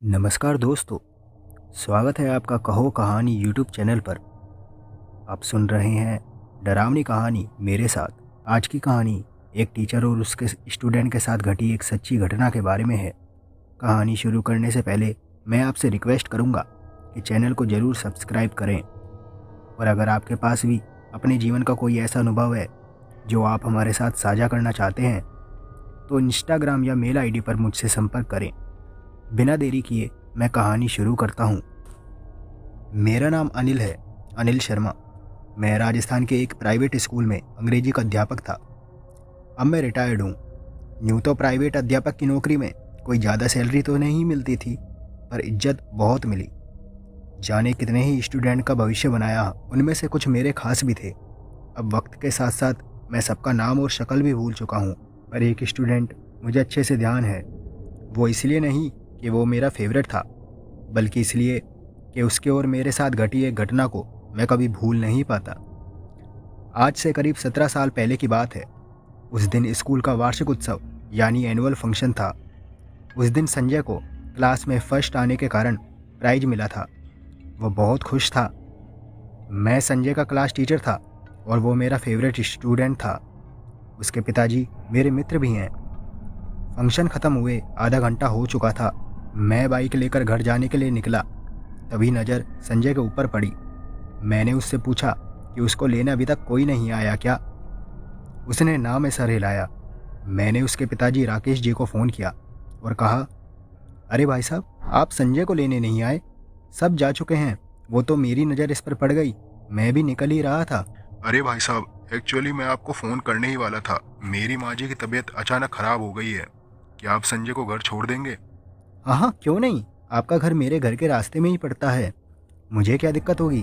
नमस्कार दोस्तों, स्वागत है आपका कहो कहानी यूट्यूब चैनल पर। आप सुन रहे हैं डरावनी कहानी मेरे साथ। आज की कहानी एक टीचर और उसके स्टूडेंट के साथ घटी एक सच्ची घटना के बारे में है। कहानी शुरू करने से पहले मैं आपसे रिक्वेस्ट करूंगा कि चैनल को ज़रूर सब्सक्राइब करें, और अगर आपके पास भी अपने जीवन का कोई ऐसा अनुभव है जो आप हमारे साथ साझा करना चाहते हैं तो इंस्टाग्राम या मेल आईडी पर मुझसे संपर्क करें। बिना देरी किए मैं कहानी शुरू करता हूँ। मेरा नाम अनिल है, अनिल शर्मा। मैं राजस्थान के एक प्राइवेट स्कूल में अंग्रेजी का अध्यापक था। अब मैं रिटायर्ड हूँ। यूँ तो प्राइवेट अध्यापक की नौकरी में कोई ज़्यादा सैलरी तो नहीं मिलती थी, पर इज्जत बहुत मिली। जाने कितने ही स्टूडेंट का भविष्य बनाया, उनमें से कुछ मेरे खास भी थे। अब वक्त के साथ साथ मैं सबका नाम और शक्ल भी भूल चुका हूँ, पर एक स्टूडेंट मुझे अच्छे से ध्यान है। वो इसलिए नहीं कि वो मेरा फेवरेट था, बल्कि इसलिए कि उसके और मेरे साथ घटी एक घटना को मैं कभी भूल नहीं पाता। आज से करीब 17 साल पहले की बात है। उस दिन स्कूल का वार्षिक उत्सव यानी एनुअल फंक्शन था। उस दिन संजय को क्लास में फर्स्ट आने के कारण प्राइज मिला था। वो बहुत खुश था। मैं संजय का क्लास टीचर था और वो मेरा फेवरेट स्टूडेंट था। उसके पिताजी मेरे मित्र भी हैं। फंक्शन ख़त्म हुए आधा घंटा हो चुका था। मैं बाइक लेकर घर जाने के लिए निकला, तभी नज़र संजय के ऊपर पड़ी। मैंने उससे पूछा कि उसको लेने अभी तक कोई नहीं आया क्या। उसने ना में सर हिलाया। मैंने उसके पिताजी राकेश जी को फ़ोन किया और कहा, अरे भाई साहब, आप संजय को लेने नहीं आए? सब जा चुके हैं। वो तो मेरी नज़र इस पर पड़ गई, मैं भी निकल ही रहा था। अरे भाई साहब, एक्चुअली मैं आपको फ़ोन करने ही वाला था। मेरी माँ जी की तबीयत अचानक ख़राब हो गई है। क्या आप संजय को घर छोड़ देंगे? हाँ हाँ, क्यों नहीं। आपका घर मेरे घर के रास्ते में ही पड़ता है, मुझे क्या दिक्कत होगी।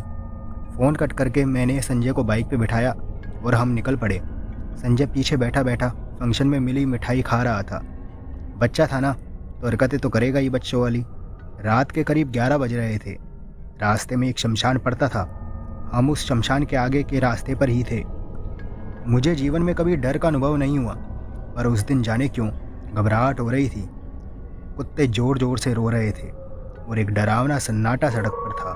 फ़ोन कट करके मैंने संजय को बाइक पे बिठाया और हम निकल पड़े। संजय पीछे बैठा बैठा फंक्शन में मिली मिठाई खा रहा था। बच्चा था ना, तो हरकतें तो करेगा ही बच्चों वाली। रात के करीब 11 बज रहे थे। रास्ते में एक शमशान पड़ता था। हम उस शमशान के आगे के रास्ते पर ही थे। मुझे जीवन में कभी डर का अनुभव नहीं हुआ, पर उस दिन जाने क्यों घबराहट हो रही थी। कुत्ते ज़ोर ज़ोर से रो रहे थे और एक डरावना सन्नाटा सड़क पर था।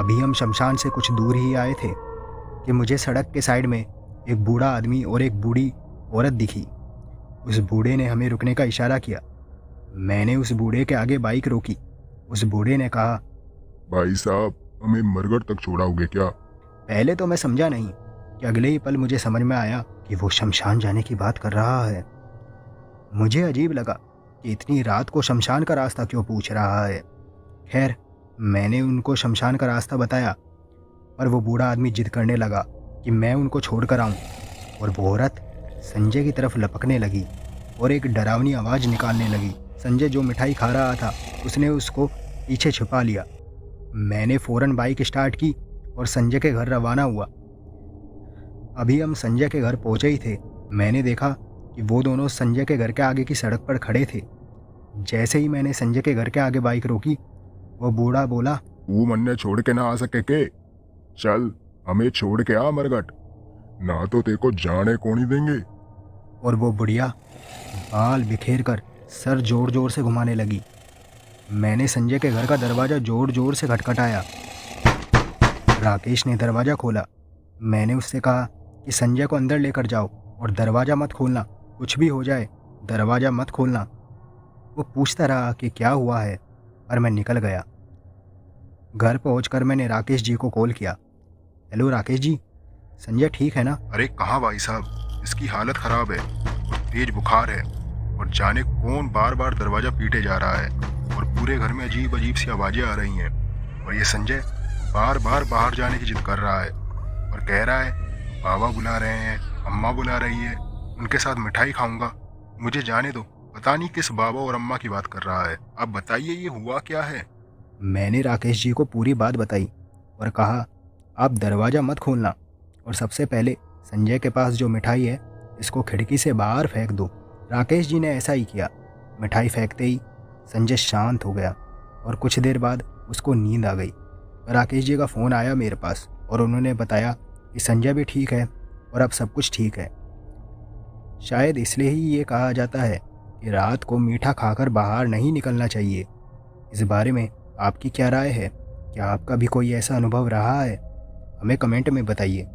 अभी हम शमशान से कुछ दूर ही आए थे कि मुझे सड़क के साइड में एक बूढ़ा आदमी और एक बूढ़ी औरत दिखी। उस बूढ़े ने हमें रुकने का इशारा किया। मैंने उस बूढ़े के आगे बाइक रोकी। उस बूढ़े ने कहा, भाई साहब, हमें मरघट तक छोड़ाओगे क्या? पहले तो मैं समझा नहीं कि अगले ही पल मुझे समझ में आया कि वो शमशान जाने की बात कर रहा है। मुझे अजीब लगा कि इतनी रात को शमशान का रास्ता क्यों पूछ रहा है। खैर, मैंने उनको शमशान का रास्ता बताया, पर वो बूढ़ा आदमी जिद करने लगा कि मैं उनको छोड़ कर आऊँ। और वो औरत संजय की तरफ लपकने लगी और एक डरावनी आवाज़ निकालने लगी। संजय जो मिठाई खा रहा था, उसने उसको पीछे छुपा लिया। मैंने फ़ौरन बाइक स्टार्ट की और संजय के घर रवाना हुआ। अभी हम संजय के घर पहुंचे ही थे, मैंने देखा कि वो दोनों संजय के घर के आगे की सड़क पर खड़े थे। जैसे ही मैंने संजय के घर के आगे बाइक रोकी, वो बूढ़ा बोला, तू मन्ने छोड़ के ना आ सके के? चल, हमें छोड़ के आ मरघट, ना तो तेको जाने को नहीं देंगे। और वो बुढ़िया बाल बिखेर कर सर जोर जोर से घुमाने लगी। मैंने संजय के घर का दरवाज़ा जोर जोर से खटखटाया। राकेश ने दरवाज़ा खोला। मैंने उससे कहा कि संजय को अंदर लेकर जाओ और दरवाज़ा मत खोलना, कुछ भी हो जाए दरवाज़ा मत खोलना। वो पूछता रहा कि क्या हुआ है, और मैं निकल गया। घर पहुंचकर मैंने राकेश जी को कॉल किया। हेलो राकेश जी, संजय ठीक है ना? अरे कहाँ भाई साहब, इसकी हालत ख़राब है और तेज बुखार है, और जाने कौन बार बार दरवाज़ा पीटे जा रहा है, और पूरे घर में अजीब अजीब सी आवाज़ें आ रही हैं। और ये संजय बार बार बाहर जाने की जिद कर रहा है और कह रहा है बाबा बुला रहे हैं, अम्मा बुला रही है, उनके साथ मिठाई खाऊंगा, मुझे जाने दो। पता नहीं किस बाबा और अम्मा की बात कर रहा है। आप बताइए, ये हुआ क्या है? मैंने राकेश जी को पूरी बात बताई और कहा, आप दरवाज़ा मत खोलना, और सबसे पहले संजय के पास जो मिठाई है इसको खिड़की से बाहर फेंक दो। राकेश जी ने ऐसा ही किया। मिठाई फेंकते ही संजय शांत हो गया और कुछ देर बाद उसको नींद आ गई। राकेश जी का फ़ोन आया मेरे पास और उन्होंने बताया कि संजय भी ठीक है और अब सब कुछ ठीक है। शायद इसलिए ही ये कहा जाता है कि रात को मीठा खाकर बाहर नहीं निकलना चाहिए। इस बारे में आपकी क्या राय है? क्या आपका भी कोई ऐसा अनुभव रहा है? हमें कमेंट में बताइए।